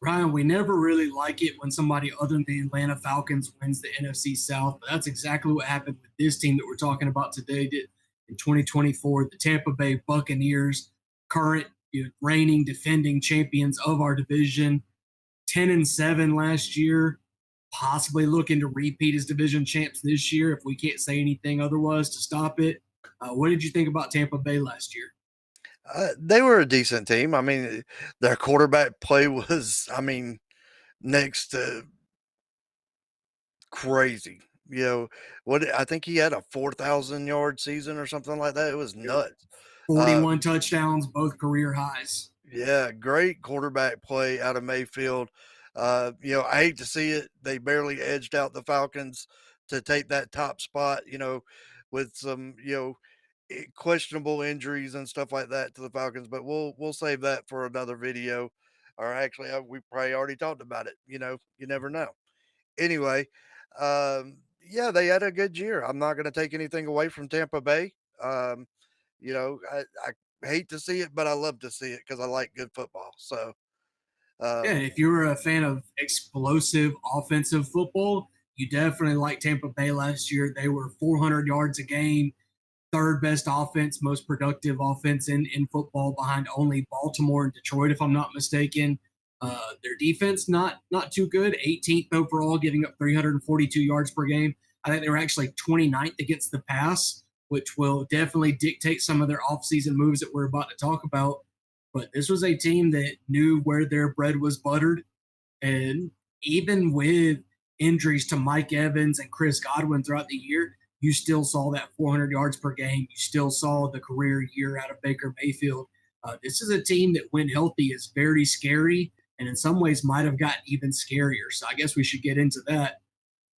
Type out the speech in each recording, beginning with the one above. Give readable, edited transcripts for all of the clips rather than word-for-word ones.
Ryan, we never really like it when somebody other than the Atlanta Falcons wins the NFC South, but that's exactly what happened with this team that we're talking about today. In 2024, the Tampa Bay Buccaneers, current reigning defending champions of our division, 10-7 last year, possibly looking to repeat as division champs this year if we can't say anything otherwise to stop it. What did you think about Tampa Bay last year? They were a decent team. I mean, their quarterback play was, next to crazy. What I think he had a 4,000-yard season or something like that. It was nuts. Uh, 41 touchdowns, both career highs. yeah, great quarterback play out of Mayfield. I hate to see it. They barely edged out the Falcons to take that top spot, with some, questionable injuries and stuff like that to the Falcons, but we'll save that for another video. Or actually, we probably already talked about it. You never know. Anyway, yeah, they had a good year. I'm not going to take anything away from Tampa Bay. I hate to see it, but I love to see it because I like good football. So, Yeah, um, if you were a fan of explosive offensive football, you definitely like Tampa Bay last year. They were 400 yards a game, third best offense, most productive offense in football, behind only Baltimore and Detroit, if I'm not mistaken. Their defense not too good, 18th overall, giving up 342 yards per game. I think they were actually 29th against the pass, which will definitely dictate some of their offseason moves that we're about to talk about. But this was a team that knew where their bread was buttered. And even with injuries to Mike Evans and Chris Godwin throughout the year, you still saw that 400 yards per game. You still saw the career year out of Baker Mayfield. This is a team that, when healthy, is very scary and in some ways might have gotten even scarier. So I guess we should get into that.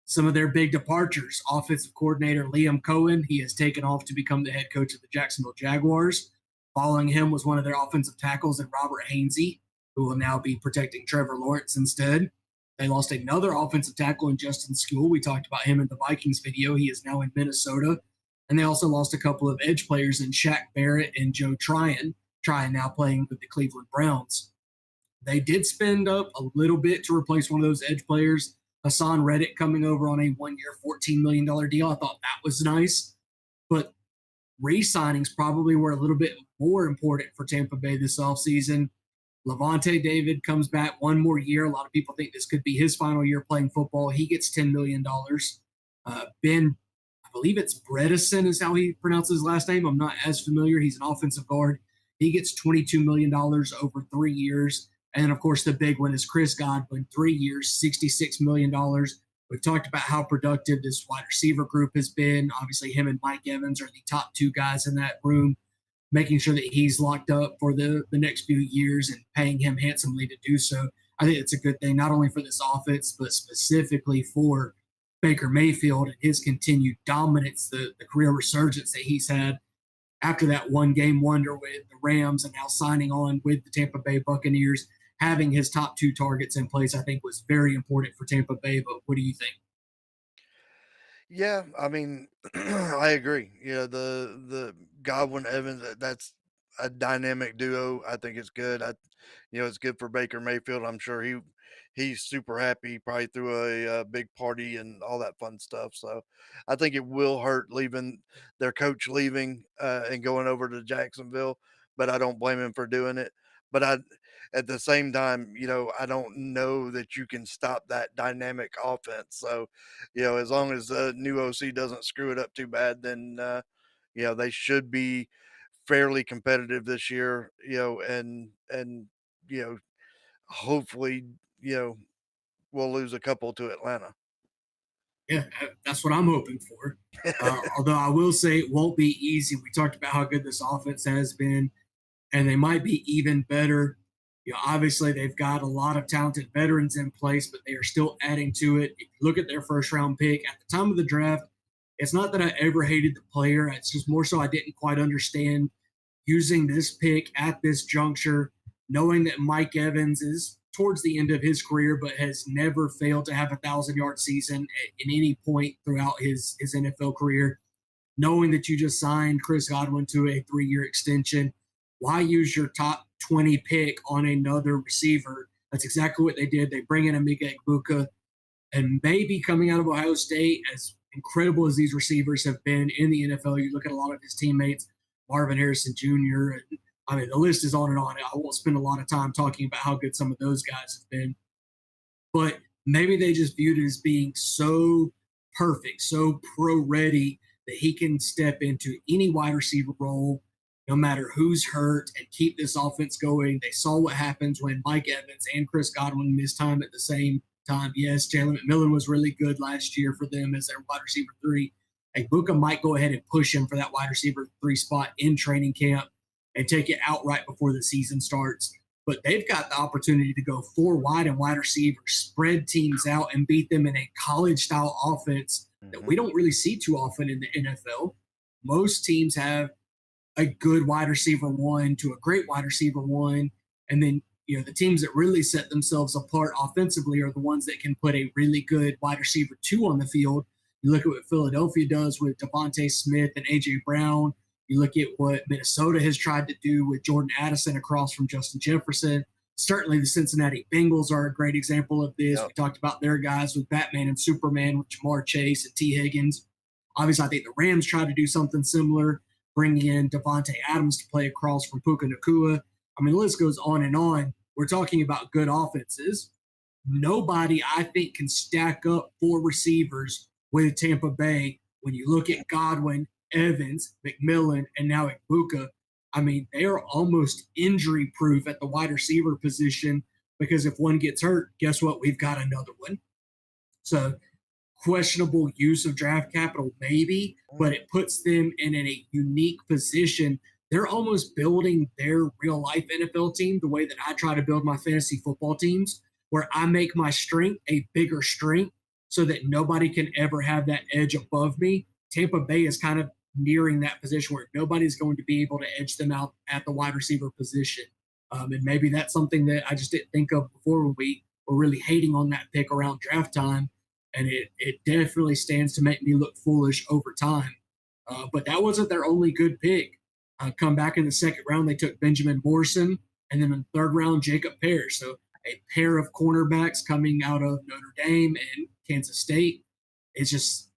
Some of their big departures: offensive coordinator Liam Cohen, he has taken off to become the head coach of the Jacksonville Jaguars. Following him was one of their offensive tackles, and Robert Hainsey, who will now be protecting Trevor Lawrence instead. They lost another offensive tackle in Justin Skule. We talked about him in the Vikings video. He is now in Minnesota. And they also lost a couple of edge players in Shaq Barrett and Joe Tryon. Tryon now playing with the Cleveland Browns. They did spend up a little bit to replace one of those edge players. Hassan Reddick coming over on a 1-year, $14 million deal. I thought that was nice. But re-signings probably were a little bit more important for Tampa Bay this offseason. Levante David comes back one more year. A lot of people think this could be his final year playing football. He gets $10 million. Ben, I believe it's Bredesen is how he pronounces his last name. I'm not as familiar. He's an offensive guard. He gets $22 million over 3 years. And then, of course, the big one is Chris Godwin, 3 years, $66 million. We've talked about how productive this wide receiver group has been. Obviously, him and Mike Evans are the top two guys in that room, making sure that he's locked up for the next few years and paying him handsomely to do so. I think it's a good thing, not only for this offense, but specifically for Baker Mayfield and his continued dominance, the career resurgence that he's had after that one game wonder with the Rams and now signing on with the Tampa Bay Buccaneers. Having his top two targets in place, I think, was very important for Tampa Bay. But what do you think? yeah, I agree. The Godwin Evans, that's a dynamic duo. I think it's good. It's good for Baker Mayfield. I'm sure he's super happy. He probably threw a big party and all that fun stuff. So I think it will hurt leaving their coach leaving and going over to Jacksonville, but I don't blame him for doing it. But at the same time, I don't know that you can stop that dynamic offense. So, as long as the new OC doesn't screw it up too bad, then they should be fairly competitive this year. And you know, hopefully, we'll lose a couple to Atlanta. Yeah, that's what I'm hoping for. Although I will say it won't be easy. We talked about how good this offense has been, and they might be even better. Obviously they've got a lot of talented veterans in place, but they are still adding to it. If you look at their first round pick at the time of the draft, it's not that I ever hated the player. It's just more so I didn't quite understand using this pick at this juncture, knowing that Mike Evans is towards the end of his career, but has never failed to have 1,000-yard season at any point throughout his NFL career. Knowing that you just signed Chris Godwin to a 3-year extension, why use your top 20 pick on another receiver, That's exactly what they did. They bring in Emeka Egbuka, and maybe coming out of Ohio State, as incredible as these receivers have been in the NFL, you look at a lot of his teammates, Marvin Harrison Jr., and I mean, the list is on and on. I won't spend a lot of time talking about how good some of those guys have been, but maybe they just viewed it as being so perfect, so pro ready that he can step into any wide receiver role, no matter who's hurt, and keep this offense going. They saw what happens when Mike Evans and Chris Godwin missed time at the same time. Yes, Jalen McMillan was really good last year for them as their wide receiver three. And Buka might go ahead and push him for that wide receiver three spot in training camp and take it outright before the season starts, but they've got the opportunity to go four wide and wide receivers, spread teams out, and beat them in a college style offense that Mm-hmm. we don't really see too often in the NFL. Most teams have a good wide receiver one to a great wide receiver one. And then, the teams that really set themselves apart offensively are the ones that can put a really good wide receiver two on the field. You look at what Philadelphia does with Devontae Smith and A.J. Brown. You look at what Minnesota has tried to do with Jordan Addison across from Justin Jefferson. Certainly, the Cincinnati Bengals are a great example of this. Yep. We talked about their guys with Batman and Superman, with Jamar Chase and T. Higgins. Obviously, I think the Rams tried to do something similar, bringing in Devontae Adams to play across from Puka Nakua. I mean, the list goes on and on. We're talking about good offenses. Nobody, I think, can stack up four receivers with Tampa Bay. When you look at Godwin, Evans, McMillan, and now Ibuka, I mean, they are almost injury proof at the wide receiver position because if one gets hurt, guess what? We've got another one. So questionable use of draft capital, maybe, but it puts them in a unique position. They're almost building their real life NFL team the way that I try to build my fantasy football teams, where I make my strength a bigger strength so that nobody can ever have that edge above me. Tampa Bay is kind of nearing that position where nobody's going to be able to edge them out at the wide receiver position. And maybe that's something that I just didn't think of before when we were really hating on that pick around draft time, and it definitely stands to make me look foolish over time. But that wasn't their only good pick. Come back in the second round, they took Benjamin Morrison, and then in the third round, Jacob Parrish. So a pair of cornerbacks coming out of Notre Dame and Kansas State. It's just,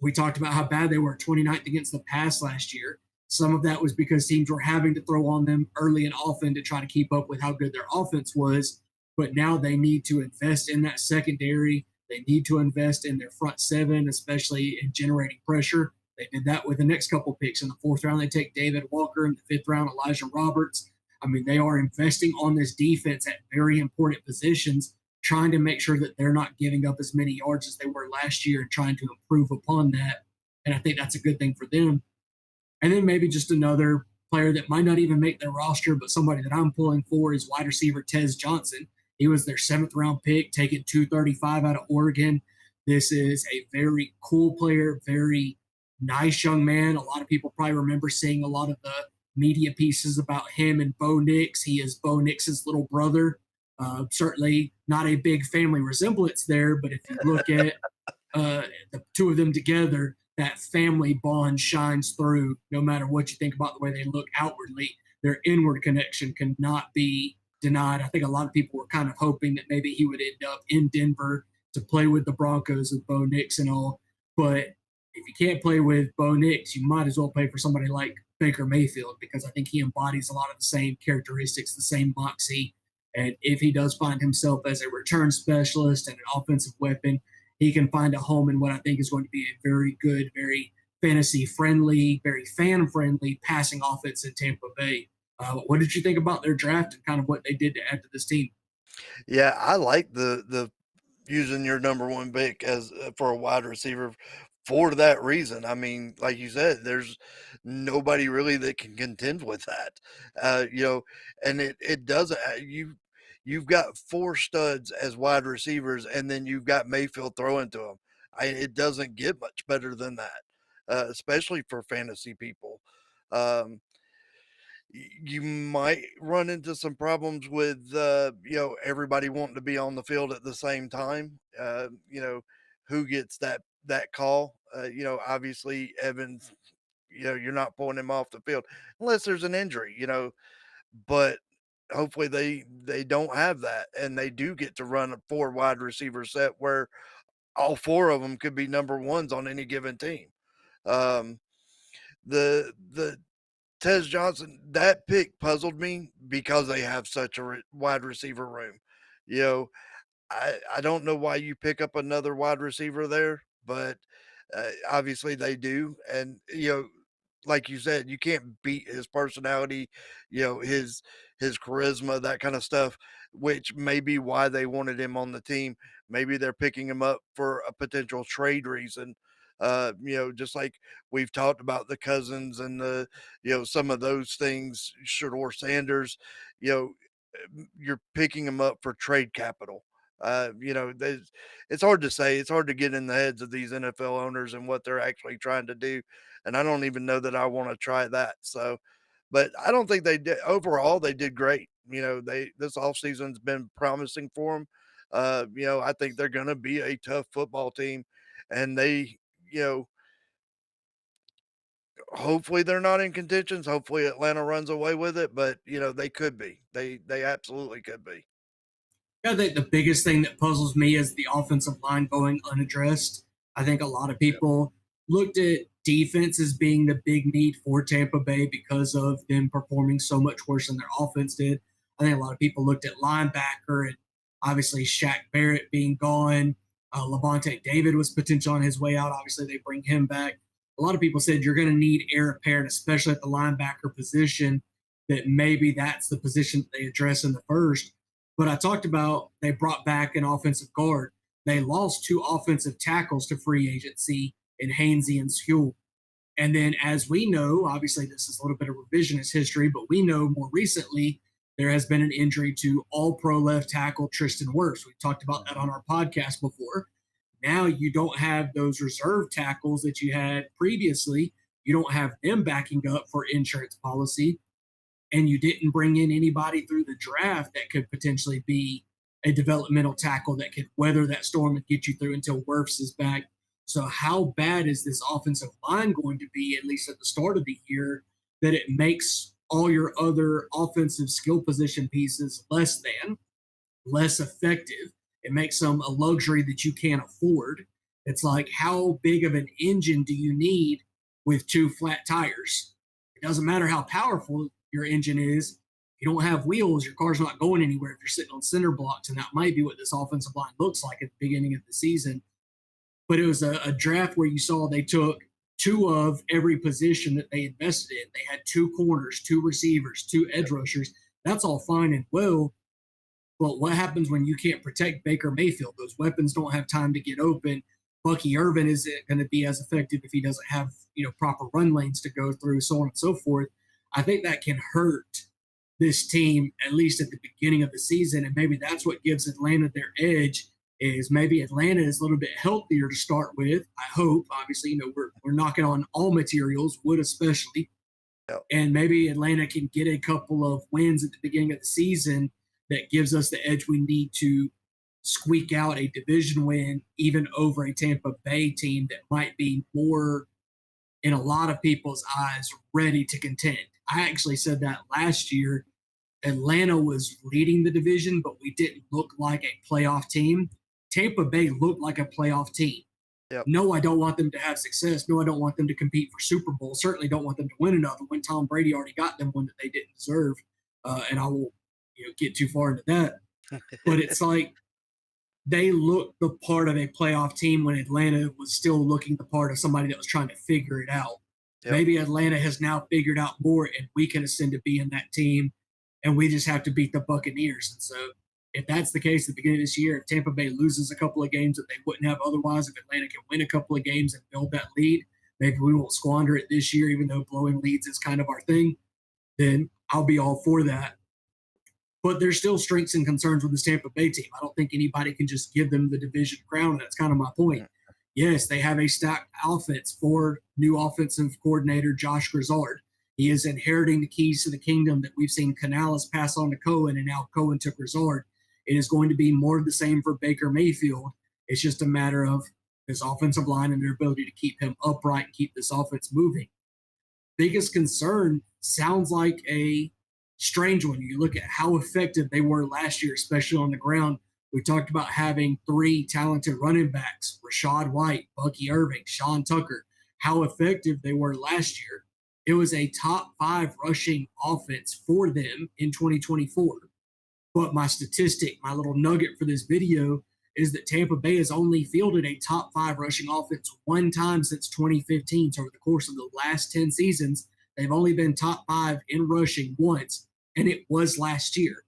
we talked about how bad they were 29th against the pass last year. Some of that was because teams were having to throw on them early and often to try to keep up with how good their offense was. But now they need to invest in that secondary. They need to invest in their front seven, especially in generating pressure. They did that with the next couple picks. In the fourth round, they take David Walker. In the fifth round, Elijah Roberts. I mean, they are investing on this defense at very important positions, trying to make sure that they're not giving up as many yards as they were last year and trying to improve upon that. And I think that's a good thing for them. And then maybe just another player that might not even make their roster, but somebody that I'm pulling for is wide receiver Tez Johnson. He was their seventh round pick, taken 235 out of Oregon. This is a very cool player, very nice young man. A lot of people probably remember seeing a lot of the media pieces about him and Bo Nix. He is Bo Nix's little brother. Certainly not a big family resemblance there, but if you look at the two of them together, that family bond shines through no matter what you think about the way they look outwardly. Their inward connection cannot be denied. I think a lot of people were kind of hoping that maybe he would end up in Denver to play with the Broncos with Bo Nix and all. But if you can't play with Bo Nix, you might as well play for somebody like Baker Mayfield because I think he embodies a lot of the same characteristics, the same moxie. And if he does find himself as a return specialist and an offensive weapon, he can find a home in what I think is going to be a very good, very fantasy friendly, very fan friendly passing offense in Tampa Bay. What did you think about their draft and kind of what they did to add to this team? Yeah, I like the using your number one pick as for a wide receiver for that reason. I mean, like you said, there's nobody really that can contend with that. And it doesn't. You've got four studs as wide receivers, and then you've got Mayfield throwing to them. It doesn't get much better than that, especially for fantasy people. Um, you might run into some problems with everybody wanting to be on the field at the same time. Who gets that call? Obviously Evans. You're not pulling him off the field unless there's an injury. But hopefully they don't have that, and they do get to run a 4 wide receiver set where all 4 of them could be number 1s on any given team. Um, the Tez Johnson, that pick puzzled me because they have such a wide receiver room. You know, I don't know why you pick up another wide receiver there, but obviously they do. And like you said, you can't beat his personality, his charisma, that kind of stuff, which may be why they wanted him on the team. Maybe they're picking him up for a potential trade reason. Just like we've talked about the Cousins and some of those things, Shador Sanders, you know, you're picking them up for trade capital. It's hard to say. It's hard to get in the heads of these NFL owners and what they're actually trying to do. And I don't even know that I want to try that. So, but I don't think they did overall. They did great. This offseason's been promising for them. I think they're going to be a tough football team, and you know, hopefully they're not in contentions. Hopefully Atlanta runs away with it, but they could be. They absolutely could be. I think the biggest thing that puzzles me is the offensive line going unaddressed. I think a lot of Yep. people looked at defense as being the big need for Tampa Bay because of them performing so much worse than their offense did. I think a lot of people looked at linebacker and obviously Shaq Barrett being gone. Levante David was potential on his way out. Obviously, they bring him back. A lot of people said you're going to need heir apparent, especially at the linebacker position, that maybe that's the position that they address in the first. But I talked about they brought back an offensive guard. They lost 2 offensive tackles to free agency in Hainsey and Skule. And then, as we know, obviously this is a little bit of revisionist history, but we know more recently there has been an injury to all pro left tackle Tristan Wirfs. We've talked about that on our podcast before. Now you don't have those reserve tackles that you had previously. You don't have them backing up for insurance policy, and you didn't bring in anybody through the draft that could potentially be a developmental tackle that could weather that storm and get you through until Wirfs is back. So, how bad is this offensive line going to be, at least at the start of the year, that it makes all your other offensive skill position pieces less effective? It makes them a luxury that you can't afford. It's like, how big of an engine do you need with 2 flat tires? It doesn't matter how powerful your engine is. If you don't have wheels, your car's not going anywhere if you're sitting on center blocks. And that might be what this offensive line looks like at the beginning of the season. But it was a draft where you saw they took 2 of every position that they invested in. They had 2 corners, 2 receivers, 2 edge rushers. That's all fine and well. But what happens when you can't protect Baker Mayfield? Those weapons don't have time to get open. Bucky Irvin isn't going to be as effective if he doesn't have proper run lanes to go through, so on and so forth. I think that can hurt this team at least at the beginning of the season, and maybe that's what gives Atlanta their edge. Is maybe Atlanta is a little bit healthier to start with. I hope. Obviously, we're knocking on all materials, wood especially, Yep. and maybe Atlanta can get a couple of wins at the beginning of the season that gives us the edge we need to squeak out a division win, even over a Tampa Bay team that might be more, in a lot of people's eyes, ready to contend. I actually said that last year. Atlanta was leading the division, but we didn't look like a playoff team. Tampa Bay looked like a playoff team. Yep. No, I don't want them to have success. No, I don't want them to compete for Super Bowl. Certainly don't want them to win another when Tom Brady already got them one that they didn't deserve. And I won't get too far into that. But it's like they looked the part of a playoff team when Atlanta was still looking the part of somebody that was trying to figure it out. Yep. Maybe Atlanta has now figured out more, and we can ascend to being that team, and we just have to beat the Buccaneers. And so, if that's the case at the beginning of this year, if Tampa Bay loses a couple of games that they wouldn't have otherwise, if Atlanta can win a couple of games and build that lead, maybe we won't squander it this year, even though blowing leads is kind of our thing, then I'll be all for that. But there's still strengths and concerns with this Tampa Bay team. I don't think anybody can just give them the division crown. And that's kind of my point. Yes, they have a stacked offense for new offensive coordinator Josh Grizzard. He is inheriting the keys to the kingdom that we've seen Canales pass on to Cohen, and now Cohen to Grizzard. It is going to be more of the same for Baker Mayfield. It's just a matter of his offensive line and their ability to keep him upright and keep this offense moving. Biggest concern sounds like a strange one. You look at how effective they were last year, especially on the ground. We talked about having three talented running backs: Rashad White, Bucky Irving, Sean Tucker. How effective they were last year. It was a top five rushing offense for them in 2024. But my statistic, my little nugget for this video is that Tampa Bay has only fielded a top five rushing offense one time since 2015. So over the course of the last 10 seasons, they've only been top five in rushing once, and it was last year.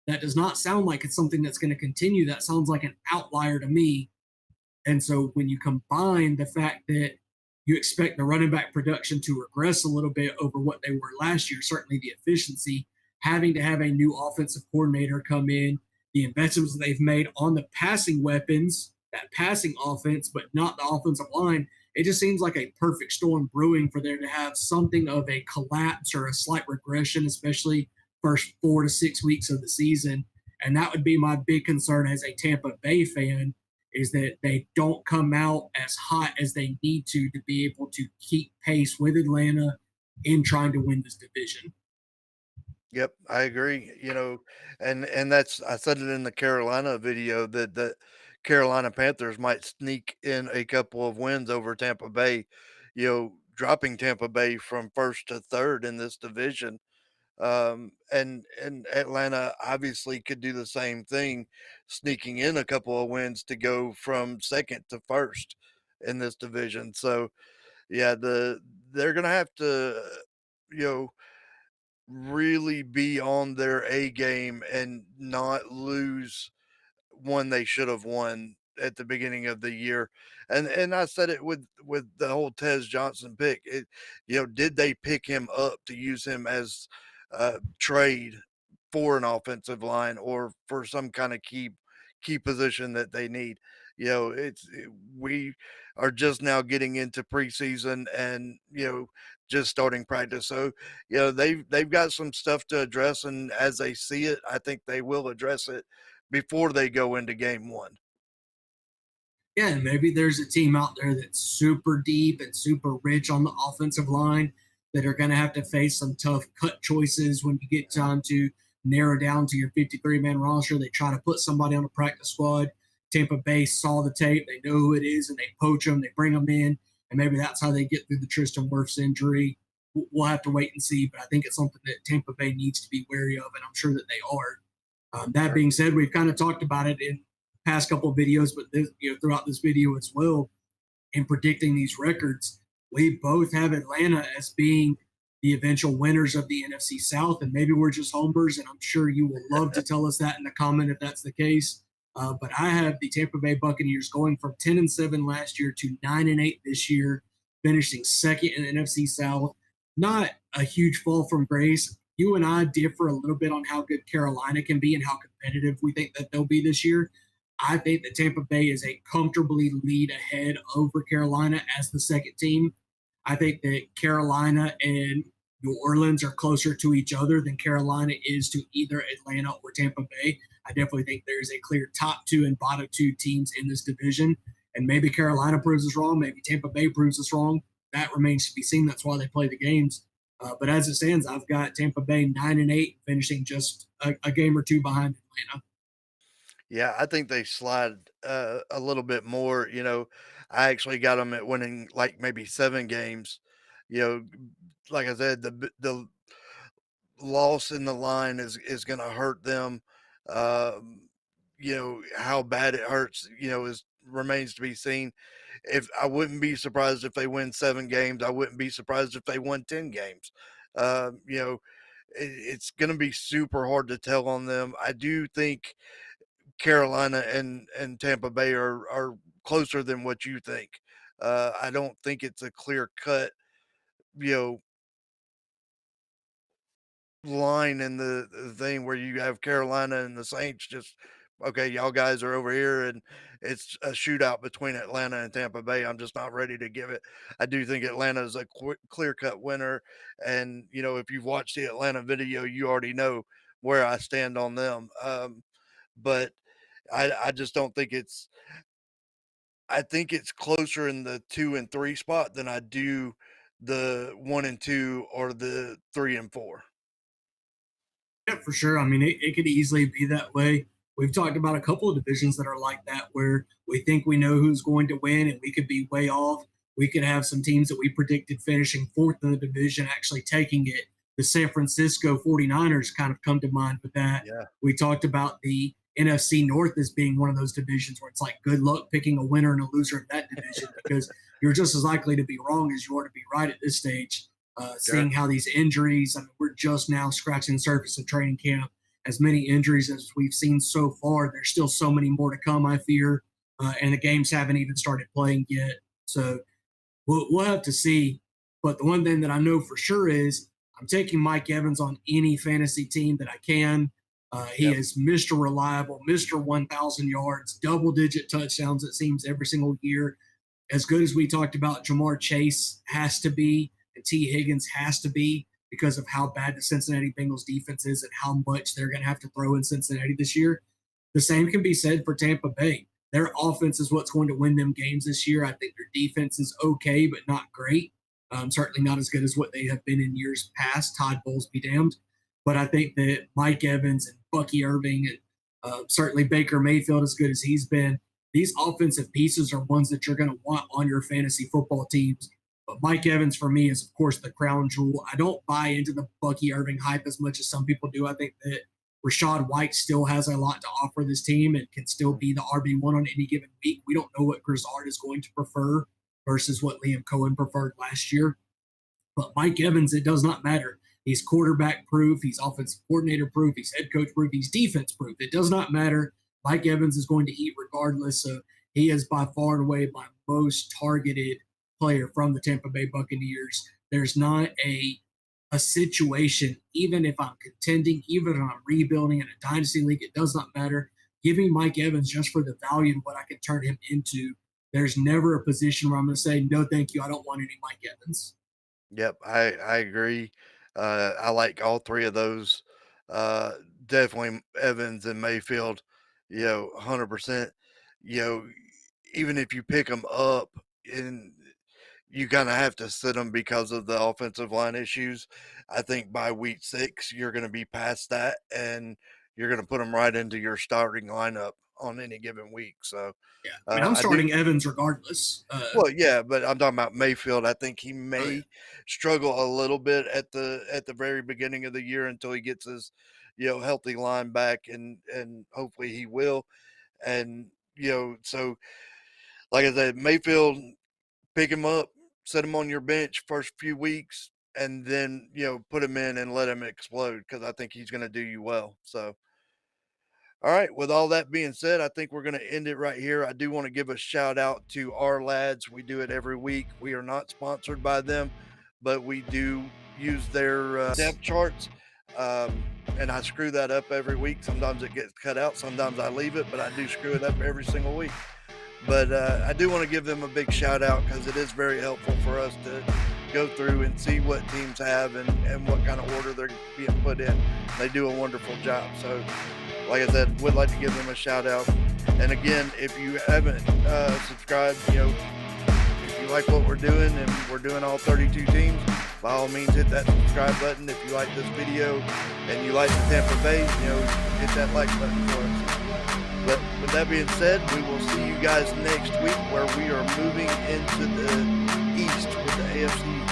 That does not sound like it's something that's going to continue. That sounds like an outlier to me. And so when you combine the fact that you expect the running back production to regress a little bit over what they were last year, certainly the efficiency, having to have a new offensive coordinator come in, the investments they've made on the passing weapons, that passing offense, but not the offensive line, it just seems like a perfect storm brewing for there to have something of a collapse or a slight regression, especially first 4 to 6 weeks of the season. And that would be my big concern as a Tampa Bay fan, is that they don't come out as hot as they need to be able to keep pace with Atlanta in trying to win this division. Yep, I agree. And that's I said it in the Carolina video that the Carolina Panthers might sneak in a couple of wins over Tampa Bay, dropping Tampa Bay from first to third in this division. And Atlanta obviously could do the same thing, sneaking in a couple of wins to go from second to first in this division. So yeah, they're gonna have to, you know, really be on their A game and not lose one they should have won at the beginning of the year. And I said it with the whole Tez Johnson pick. Did they pick him up to use him as trade for an offensive line or for some kind of key position that they need? We are just now getting into preseason and just starting practice. So they've got some stuff to address, and as they see it, I think they will address it before they go into game one. Yeah, and maybe there's a team out there that's super deep and super rich on the offensive line that are going to have to face some tough cut choices when you get time to narrow down to your 53-man roster. They try to put somebody on the practice squad. Tampa Bay saw the tape. They know who it is, and they poach them. They bring them in, and maybe that's how they get through the Tristan Wirfs injury. We'll have to wait and see, but I think it's something that Tampa Bay needs to be wary of, and I'm sure that they are. That being said, we've kind of talked about it in past couple of videos, but throughout this video as well, in predicting these records, we both have Atlanta as being the eventual winners of the NFC South, and maybe we're just homers, and I'm sure you will love to tell us that in the comment if that's the case. But I have the Tampa Bay Buccaneers going from 10-7 last year to 9-8 this year, finishing second in the NFC South. Not a huge fall from grace. You and I differ a little bit on how good Carolina can be and how competitive we think that they'll be this year. I think that Tampa Bay is a comfortably lead ahead over Carolina as the second team. I think that Carolina and New Orleans are closer to each other than Carolina is to either Atlanta or Tampa Bay. I definitely think there is a clear top two and bottom two teams in this division. And maybe Carolina proves us wrong. Maybe Tampa Bay proves us wrong. That remains to be seen. That's why they play the games. But as it stands, I've got Tampa Bay 9-8, finishing just a game or two behind Atlanta. Yeah, I think they slide a little bit more. I actually got them at winning like maybe 7 games. You know, like I said, the loss in the line is going to hurt them. How bad it hurts, is remains to be seen. If I wouldn't be surprised if they win 7 games, I wouldn't be surprised if they won 10 games. Um, you know, it's going to be super hard to tell on them. I do think Carolina and Tampa Bay are closer than what you think. I don't think it's a clear cut, you know, line in the thing where you have Carolina and the Saints just okay, y'all guys are over here and it's a shootout between Atlanta and Tampa Bay. I'm just not ready to give it. I do think Atlanta is a clear cut winner. And, if you've watched the Atlanta video, you already know where I stand on them. But I just don't think I think it's closer in the 2 and 3 spot than I do the 1 and 2 or the 3 and 4. Yeah, for sure. I mean, it could easily be that way. We've talked about a couple of divisions that are like that, where we think we know who's going to win and we could be way off. We could have some teams that we predicted finishing fourth in the division actually taking it. The San Francisco 49ers kind of come to mind with that. Yeah, We talked about the NFC North as being one of those divisions where it's like good luck picking a winner and a loser in that division because you're just as likely to be wrong as you are to be right at this stage. sure. Seeing how these injuries, I mean, we're just now scratching the surface of training camp. As many injuries as we've seen so far, there's still so many more to come, I fear. And the games haven't even started playing yet. So we'll have to see. But the one thing that I know for sure is I'm taking Mike Evans on any fantasy team that I can. He Yep. is Mr. Reliable, Mr. 1,000 yards, double digit touchdowns, it seems, every single year. As good as we talked about, Jamar Chase has to be, and T. Higgins has to be because of how bad the Cincinnati Bengals defense is and how much they're going to have to throw in Cincinnati this year. The same can be said for Tampa Bay. Their offense is what's going to win them games this year. I think their defense is okay, but not great. Certainly not as good as what they have been in years past. Todd Bowles be damned. But I think that Mike Evans and Bucky Irving and certainly Baker Mayfield, as good as he's been, these offensive pieces are ones that you're going to want on your fantasy football teams. But Mike Evans, for me, is, of course, the crown jewel. I don't buy into the Bucky Irving hype as much as some people do. I think that Rashad White still has a lot to offer this team and can still be the RB1 on any given week. We don't know what Grizzard is going to prefer versus what Liam Cohen preferred last year. But Mike Evans, it does not matter. He's quarterback proof. He's offensive coordinator proof. He's head coach proof. He's defense proof. It does not matter. Mike Evans is going to eat regardless. So he is by far and away my most targeted player from the Tampa Bay Buccaneers. There's not a situation, even if I'm contending, even if I'm rebuilding in a dynasty league, it does not matter. Give me Mike Evans just for the value and what I can turn him into. There's never a position where I'm going to say, no, thank you. I don't want any Mike Evans. Yep, I agree. I like all three of those. Uh, Definitely Evans and Mayfield, 100%. You know, even if you pick them up, and you kind of have to sit them because of the offensive line issues. I think by week 6, you're going to be past that, and you're going to put them right into your starting lineup on any given week. So, Yeah. I mean, I'm I do. starting Evans regardless. Well, yeah, but I'm talking about Mayfield. I think he Oh, yeah. may struggle a little bit at the very beginning of the year until he gets his, healthy line back, and hopefully he will. And so like I said, Mayfield, pick him up, set him on your bench first few weeks, and then put him in and let him explode because I think he's going to do you well. So. All right. With all that being said, I think we're going to end it right here. I do want to give a shout out to our lads. We do it every week. We are not sponsored by them, but we do use their depth charts. And I screw that up every week. Sometimes it gets cut out. Sometimes I leave it, but I do screw it up every single week. But I do want to give them a big shout out because it is very helpful for us to go through and see what teams have and what kind of order they're being put in. They do a wonderful job. So, like I said, would like to give them a shout out. And again, if you haven't subscribed, if you like what we're doing and we're doing all 32 teams, by all means hit that subscribe button. If you like this video and you like the Tampa Bay, hit that like button for us. But with that being said, we will see you guys next week where we are moving into the East with the AFC